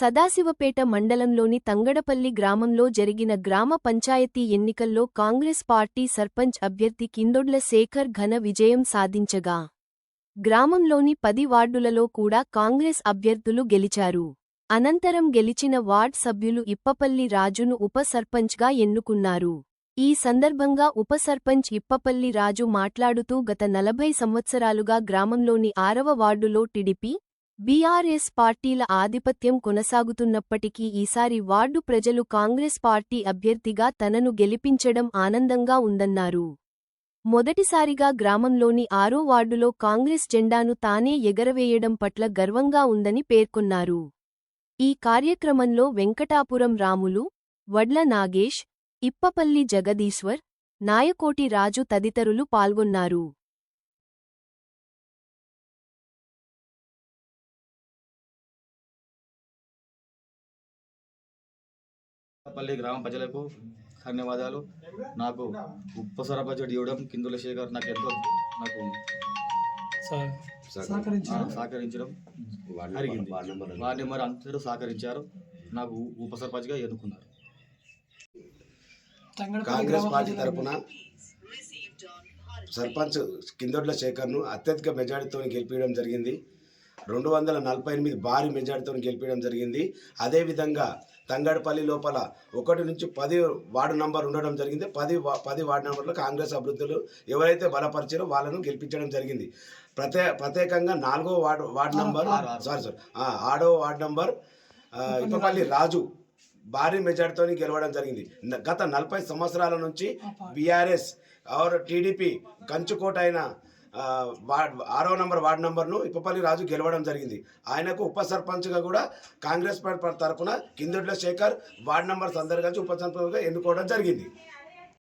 సదాశివపేట మండలంలోని తంగడపల్లి గ్రామంలో జరిగిన గ్రామ పంచాయతీ ఎన్నికల్లో కాంగ్రెస్ పార్టీ సర్పంచ్ అభ్యర్థి కిందొడ్ల శేఖర్ ఘన విజయం సాధించగా గ్రామంలోని 10 వార్డులలో కూడా కాంగ్రెస్ అభ్యర్థులు గెలిచారు. అనంతరం గెలిచిన వార్డ్ సభ్యులు ఇప్పపల్లి రాజును ఉప సర్పంచ్గా ఎన్నుకున్నారు. ఈ సందర్భంగా ఉప సర్పంచ్ ఇప్పపల్లి రాజు మాట్లాడుతూ గత 40 సంవత్సరాలుగా గ్రామంలోని 6వ వార్డులో టీడీపీ, బీఆర్ఎస్ పార్టీల ఆధిపత్యం కొనసాగుతున్నప్పటికీ ఈసారి వార్డు ప్రజలు కాంగ్రెస్ పార్టీ అభ్యర్థిగా తనను గెలిపించడం ఆనందంగా ఉందన్నారు. మొదటిసారిగా గ్రామంలోని 6వ వార్డులో కాంగ్రెస్ జెండాను తానే ఎగరవేయడం పట్ల గర్వంగా ఉందని పేర్కొన్నారు. ఈ కార్యక్రమంలో వెంకటాపురం రాములు, వడ్ల నాగేష్, ఇప్పపల్లి జగదీశ్వర్, నాయకోటి రాజు తదితరులు పాల్గొన్నారు. పల్లి గ్రామ ప్రజలకు ధన్యవాదాలు. నాకు ఉప సర్పంచ్ ఇవ్వడం కిందుల శేఖర్ నాకు ఎంతో సహకరించడం జరిగింది. వార్డు నెంబర్ అందరూ సహకరించారు. నాకు ఉప సర్పంచ్గా ఎన్నుకున్నారు. కాంగ్రెస్ పార్టీ తరఫున సర్పంచ్ కిందొడ్ల శేఖర్ను అత్యధిక మెజార్టీతో గెలిపించడం జరిగింది. 248 భారీ మెజార్టీతో గెలిపించడం జరిగింది. అదేవిధంగా తంగడపల్లి లోపల 1 నుంచి 10 వార్డు నంబర్ ఉండడం జరిగింది. 10 వార్డు నంబర్లో కాంగ్రెస్ అభ్యర్థులు ఎవరైతే బలపరిచారో వాళ్ళను గెలిపించడం జరిగింది. ప్రత్యేకంగా 4వ వార్డు నంబర్ 6వ వార్డు నంబర్ ఇప్పపల్లి రాజు భారీ మెజార్టీతో గెలవడం జరిగింది. గత 40 సంవత్సరాల నుంచి బీఆర్ఎస్ ఆర్ టీడీపీ కంచుకోట అయిన 6వ నంబర్ వార్డు నంబర్ను ఇప్పపల్లి రాజు గెలవడం జరిగింది. ఆయనకు ఉప సర్పంచ్గా కూడా కాంగ్రెస్ పార్టీ తరఫున కిందొడ్ల శేఖర్ వార్డు నంబర్స్ అందరు కలిసి ఉప సర్పంచ్గా ఎన్నుకోవడం జరిగింది.